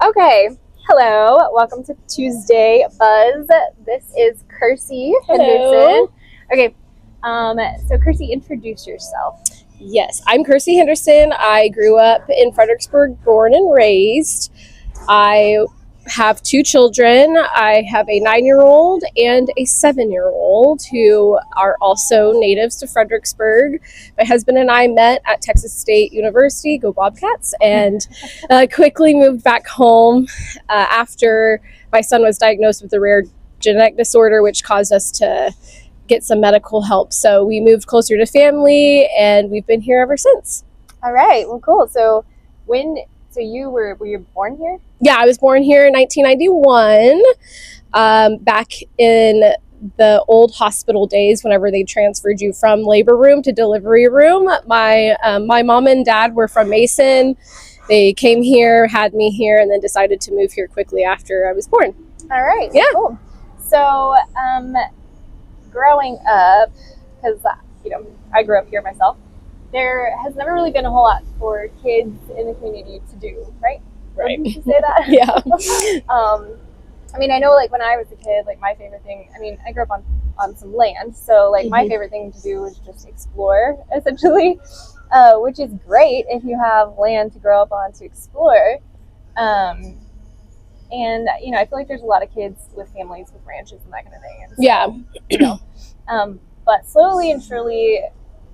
Okay, hello. Welcome to Tuesday Buzz. This is Kirsty Hello. Henderson. Okay, so Kirsty, introduce yourself. Yes, I'm Kirsty Henderson. I grew up in Fredericksburg, born and raised. I have two children. I have a 9-year-old and a 7-year-old who are also natives to Fredericksburg. My husband and I met at Texas State University, go Bobcats, and quickly moved back home after my son was diagnosed with a rare genetic disorder, which caused us to get some medical help. So we moved closer to family and we've been here ever since. All right. Well, cool. So you were you born here? Yeah, I was born here in 1991, back in the old hospital days whenever they transferred you from labor room to delivery room. My mom and dad were from Mason. They came here, had me here, and then decided to move here quickly after I was born. All right. Yeah. Cool. So, growing up, because I grew up here myself, there has never really been a whole lot for kids in the community to do, right? Right. Did you say that? Yeah. I mean, I know, like, when I was a kid, like, my favorite thing, I mean, I grew up on some land, so, like, my favorite thing to do was just explore, essentially, which is great if you have land to grow up on to explore. And, I feel like there's a lot of kids with families with ranches and that kind of thing. And so, Yeah. but slowly and surely,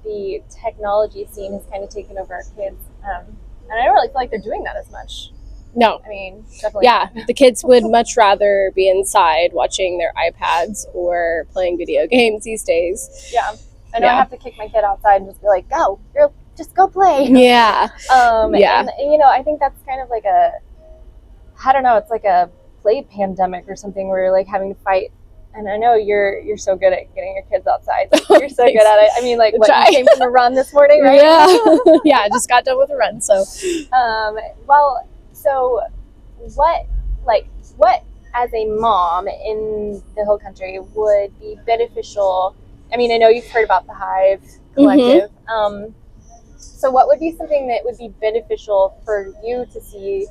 the technology scene has kind of taken over our kids. And I don't really feel like they're doing that as much. No. I mean, definitely. Yeah, the kids would much rather be inside watching their iPads or playing video games these days. Yeah. I know I have to kick my kid outside and just be like, go, girl, just go play. Yeah. Yeah. And, I think that's kind of like I don't know, it's like a play pandemic or something where you're like having to fight. And I know you're so good at getting your kids outside. You're so good at it. I mean, like, you came from a run this morning, right? Yeah. Yeah, I just got done with a run, so. So what as a mom in the Hill Country would be beneficial? I mean, I know you've heard about the Hive Collective. So what would be something that would be beneficial for you to see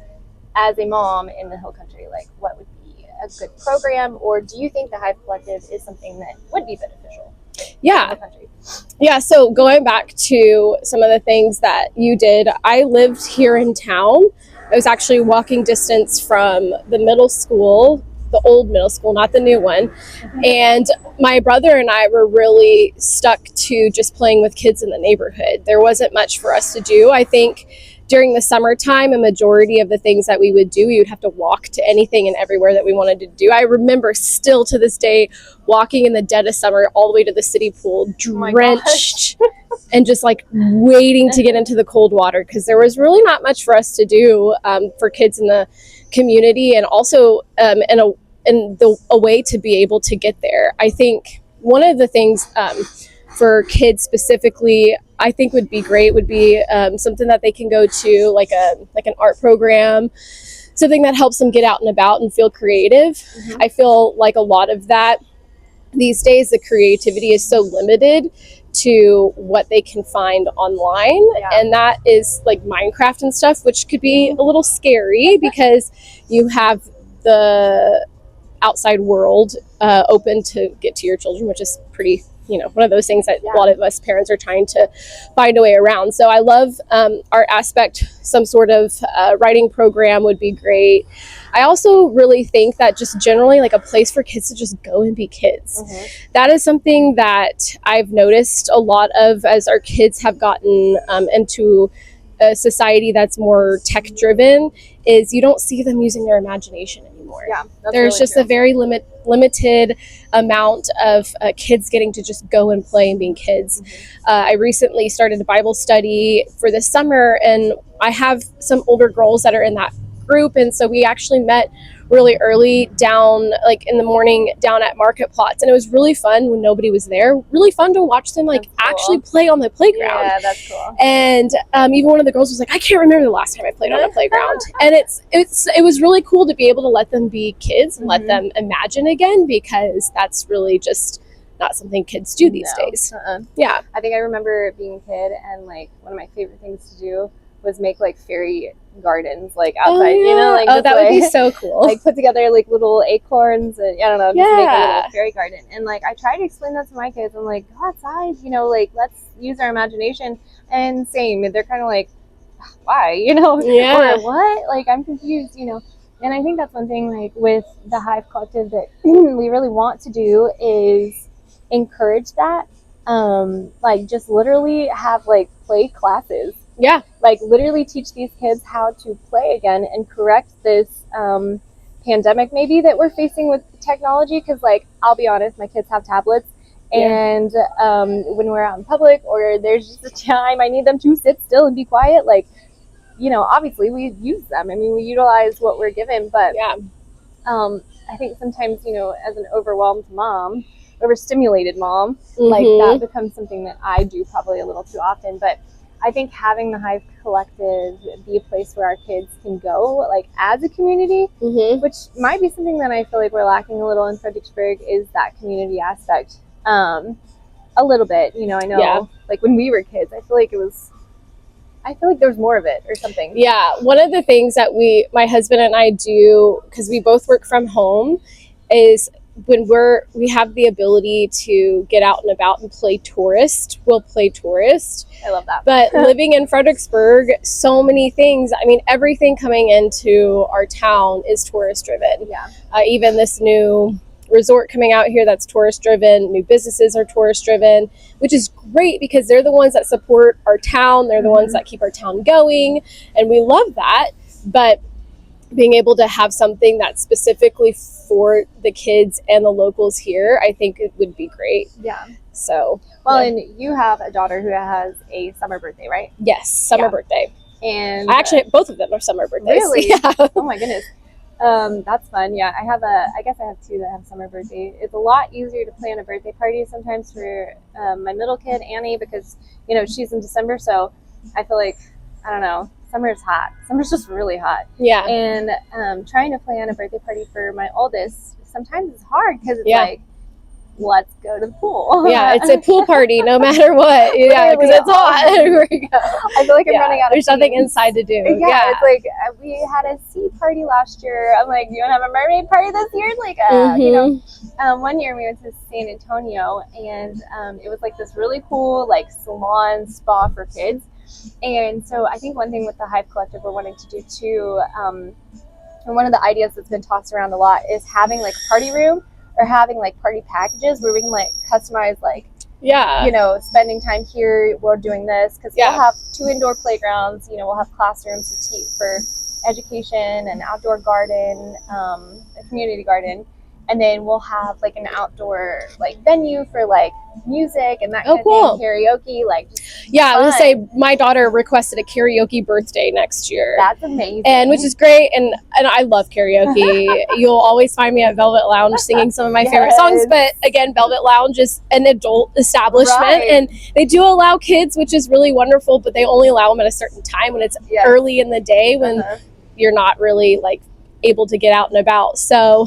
as a mom in the Hill Country? Like, what would be a good program, or do you think the Hive Collective is something that would be beneficial? Yeah. In the country? Yeah, so going back to some of the things that you did, I lived here in town. I was actually walking distance from the middle school, the old middle school, not the new one. And my brother and I were really stuck to just playing with kids in the neighborhood. There wasn't much for us to do. I think during the summertime, a majority of the things that we would do, we would have to walk to anything and everywhere that we wanted to do. I remember still to this day walking in the dead of summer all the way to the city pool, drenched and just like waiting to get into the cold water because there was really not much for us to do for kids in the community, and also a way to be able to get there. I think one of the things for kids specifically, I think would be great would be something that they can go to, like an art program, something that helps them get out and about and feel creative. I feel like a lot of that these days, the creativity is so limited to what they can find online, and that is like Minecraft and stuff, which could be a little scary because you have the outside world open to get to your children, which is pretty, one of those things that a lot of us parents are trying to find a way around. So I love art aspect. Some sort of writing program would be great. I also really think that just generally like a place for kids to just go and be kids. That is something that I've noticed a lot of as our kids have gotten into a society that's more tech driven, is you don't see them using their imagination anymore. Yeah, there's really just true. A very limited amount of kids getting to just go and play and being kids. I recently started a Bible study for this summer, and I have some older girls that are in that group, and so we actually met really early down, like in the morning, down at market plots, and it was really fun when nobody was there. Really fun to watch them actually play on the playground. Yeah, that's cool. And even one of the girls was like, I can't remember the last time I played on a playground. And it was really cool to be able to let them be kids and let them imagine again, because that's really just not something kids do these days. Yeah, I think I remember being a kid, and like one of my favorite things to do was make like fairy gardens like outside, you know, like that would be so cool. Like put together like little acorns and I don't know, just make a little fairy garden. And like I try to explain that to my kids. I'm like, go outside, you know, like let's use our imagination. And same, they're kind of like, why, you know, or what? Like I'm confused, you know. And I think that's one thing like with the Hive Collective that we really want to do is encourage that. Like just literally have like play classes. Yeah. Like literally teach these kids how to play again and correct this pandemic maybe that we're facing with technology. Because like I'll be honest, my kids have tablets, and when we're out in public or there's just a time I need them to sit still and be quiet, like, you know, obviously we use them. I mean, we utilize what we're given, but I think sometimes, you know, as an overwhelmed mom, overstimulated mom, like that becomes something that I do probably a little too often. But I think having the Hive Collective be a place where our kids can go, like as a community, which might be something that I feel like we're lacking a little in Fredericksburg, is that community aspect. A little bit, you know, I know, like when we were kids, I feel like there was more of it or something. Yeah, one of the things that my husband and I do, because we both work from home, is when we have the ability to get out and about and play tourist, we'll play tourist. I love that. But living in Fredericksburg, so many things. I mean, everything coming into our town is tourist driven. Yeah. Even this new resort coming out here that's tourist driven, new businesses are tourist driven, which is great because they're the ones that support our town. They're the ones that keep our town going, and we love that. But being able to have something that's specifically for the kids and the locals here, I think it would be great. Yeah. So, well, and you have a daughter who has a summer birthday, right? Yes, summer birthday. And I actually, both of them are summer birthdays. Really? Yeah. Oh my goodness. That's fun. Yeah, I guess I have two that have summer birthday. It's a lot easier to plan a birthday party sometimes for my middle kid, Annie, because, you know, she's in December. So I feel like, I don't know, summer is hot. Summer's just really hot. Yeah. And trying to plan a birthday party for my oldest sometimes it's hard because it's like, let's go to the pool. Yeah, it's a pool party no matter what. Yeah, because it's hot. Here we go. I feel like I'm running out of There's nothing inside to do. Yeah, it's like we had a sea party last year. I'm like, you want to have a mermaid party this year? Like, you know, one year we went to San Antonio, and it was like this really cool like salon spa for kids. And so I think one thing with the Hive Collective we're wanting to do too, and one of the ideas that's been tossed around a lot is having like a party room or having like party packages where we can like customize like, you know, spending time here, we're doing this, because we'll have 2 indoor playgrounds, you know, we'll have classrooms to teach for education, an outdoor garden, a community garden, and then we'll have like an outdoor like venue for like music and that kind of thing, karaoke, like just I was gonna say my daughter requested a karaoke birthday next year. That's amazing, and which is great, and I love karaoke. You'll always find me at Velvet Lounge singing some of my favorite songs, but again, Velvet Lounge is an adult establishment, and they do allow kids, which is really wonderful, but they only allow them at a certain time when it's early in the day when you're not really like able to get out and about. So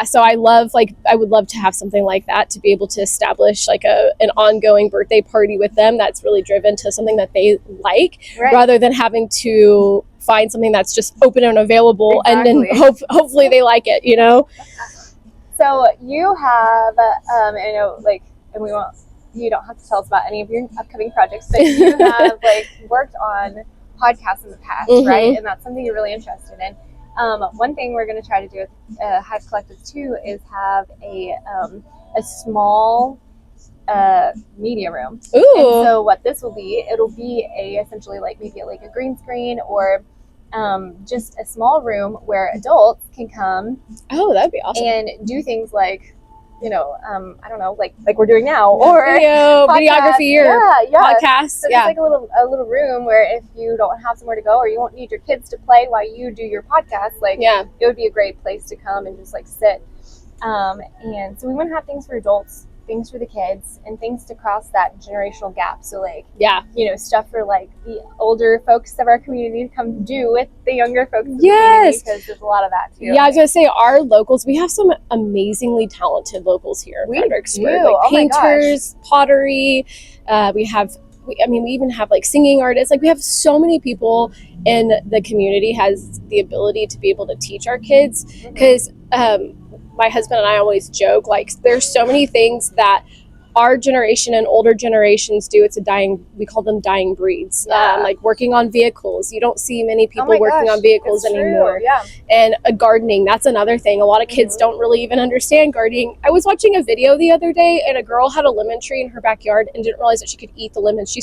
so I would love to have something like that, to be able to establish like an ongoing birthday party with them that's really driven to something that they like, rather than having to find something that's just open and available and then hopefully they like it, you know. So you have I know, like, and you don't have to tell us about any of your upcoming projects, but you have like worked on podcasts in the past, right? And that's something you're really interested in. One thing we're going to try to do with Hive Collective too is have a small media room. Ooh. And so what this will be, it'll be essentially like maybe like a green screen or just a small room where adults can come. Oh, that'd be awesome. And do things like, you know, I don't know, like we're doing now, or videography or podcasts. So it's like a little room where if you don't have somewhere to go or you won't need your kids to play while you do your podcast, like it would be a great place to come and just like sit. And so we want to have things for adults, things for the kids, and things to cross that generational gap. So like, you know, stuff for like the older folks of our community to come do with the younger folks of the community, because there's a lot of that too. Yeah, I was gonna say our locals, we have some amazingly talented locals here in Fredericksburg. Like painters, pottery, we have we even have like singing artists. Like we have so many people in the community has the ability to be able to teach our kids, because my husband and I always joke, like there's so many things that our generation and older generations do. We call them dying breeds. Like working on vehicles. You don't see many people working on vehicles anymore. Yeah. And gardening, that's another thing. A lot of kids don't really even understand gardening. I was watching a video the other day, and a girl had a lemon tree in her backyard and didn't realize that she could eat the lemons. She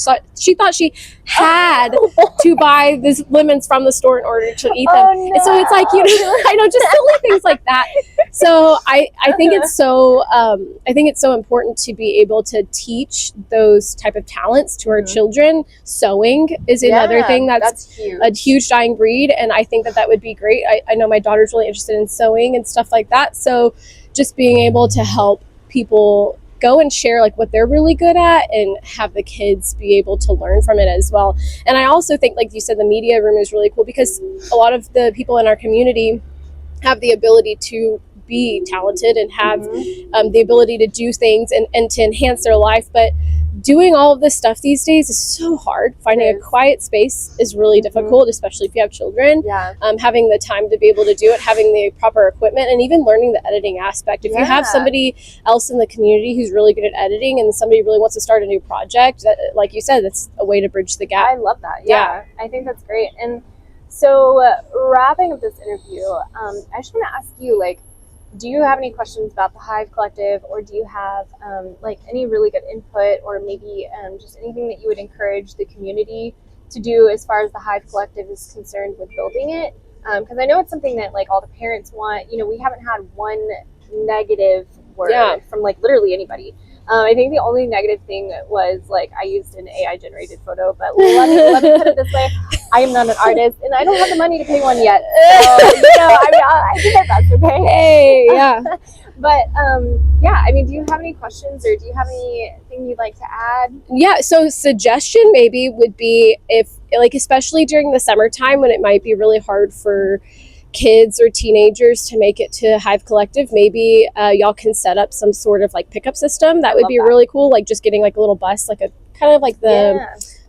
thought she had to buy these lemons from the store in order to eat them. Oh, no. And so it's like, I know, just silly things like that. So I think it's so important to be able to teach those type of talents to our children. Sewing is another thing that's huge. A huge dying breed, and I think that would be great. I know my daughter's really interested in sewing and stuff like that, so just being able to help people go and share like what they're really good at and have the kids be able to learn from it as well. And I also think, like you said, the media room is really cool, because a lot of the people in our community have the ability to be talented and have the ability to do things and to enhance their life. But doing all of this stuff these days is so hard. Finding a quiet space is really difficult, especially if you have children. Having the time to be able to do it, having the proper equipment, and even learning the editing aspect. If you have somebody else in the community who's really good at editing, and somebody really wants to start a new project, like you said, that's a way to bridge the gap. I love that. Yeah. I think that's great. And so wrapping up this interview, I just want to ask you, like, do you have any questions about the Hive Collective, or do you have like any really good input, or maybe just anything that you would encourage the community to do as far as the Hive Collective is concerned with building it? Because I know it's something that like all the parents want. We haven't had one negative word from like literally anybody. I think the only negative thing was like I used an AI generated photo, but let me put it this way: I am not an artist, and I don't have the money to pay one yet. So I think that's okay. Hey, yeah. But I mean, do you have any questions, or do you have anything you'd like to add? Yeah. So suggestion maybe would be, if like especially during the summertime when it might be really hard for kids or teenagers to make it to Hive Collective, maybe y'all can set up some sort of like pickup system. That would be really cool. Like just getting like a little bus, like a kind of like the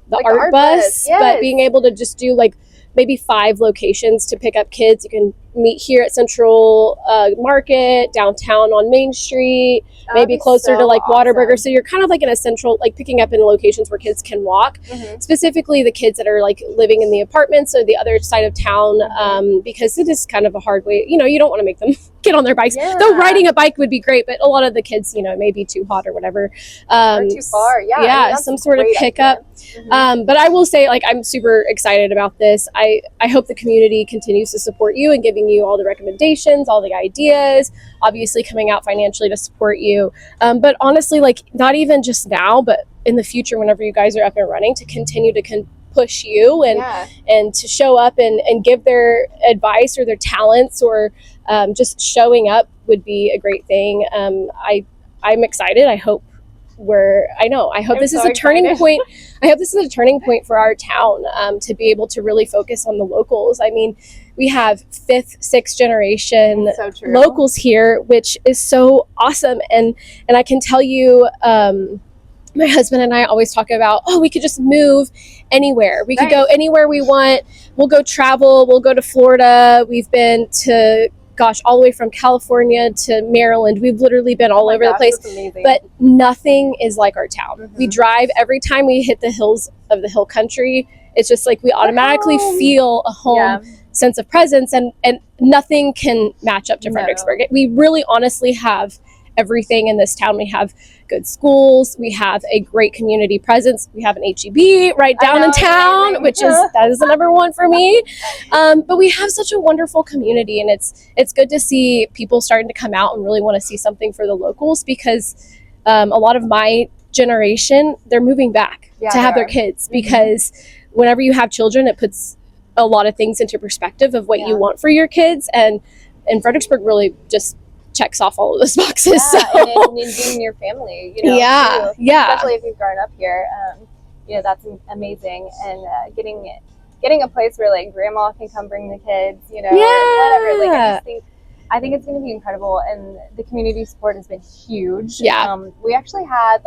like art bus, but being able to just do like maybe 5 locations to pick up kids. You can meet here at Central Market, downtown on Main Street, maybe closer to like Whataburger. So you're kind of like in a central, like picking up in locations where kids can walk, specifically the kids that are like living in the apartments or the other side of town, because it is kind of a hard way. You don't want to make them get on their bikes. Though riding a bike would be great, but a lot of the kids, it may be too hot or whatever. Or too far. Some sort of pickup. But I will say, like, I'm super excited about this. I hope the community continues to support you and giving you all the recommendations, all the ideas, obviously coming out financially to support you. But honestly, like, not even just now, but in the future, whenever you guys are up and running, to continue to push you and to show up and give their advice or their talents, or just showing up would be a great thing. I'm excited. I hope this is a turning point. I hope this is a turning point for our town, to be able to really focus on the locals. I mean, we have 5th, 6th generation locals here, which is so awesome. And I can tell you, my husband and I always talk about, we could just move anywhere. We could go anywhere we want. We'll go travel. We'll go to Florida. We've been to all the way from California to Maryland. We've literally been all over the place, but nothing is like our town. We drive every time we hit the hills of the hill country. It's just like we automatically feel a home sense of presence, and nothing can match up to Fredericksburg. We really honestly have everything in this town. We have good schools. We have a great community presence. We have an HEB right down in town, that is the number one for me. But we have such a wonderful community, and it's good to see people starting to come out and really want to see something for the locals, because a lot of my generation, they're moving back to have their kids, because whenever you have children, it puts a lot of things into perspective of what you want for your kids, and Fredericksburg really just checks off all of those boxes. And being your family, too. Especially if you've grown up here, that's amazing. And getting a place where like grandma can come bring the kids, whatever. Like I think it's going to be incredible, and the community support has been huge. We actually had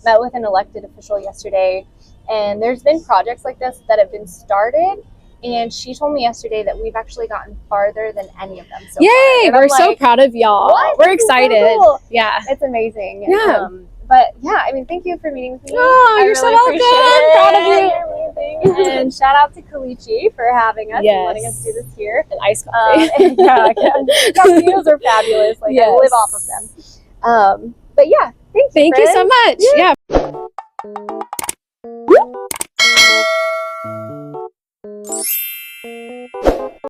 met with an elected official yesterday, and there's been projects like this that have been started. And she told me yesterday that we've actually gotten farther than any of them so Yay! far. And We're I'm so like, proud of y'all. what? We're This is so excited. cool. Yeah. It's amazing. Yeah. But yeah, I mean, thank you for meeting with me. Oh, you're so welcome. Proud of you. You're amazing. And shout out to Kalichi for having us and letting us do this here. And iced coffee. Yeah, cappuccinos are fabulous. Like I live off of them. But yeah, thank you. Thank you so friends. much. Yeah.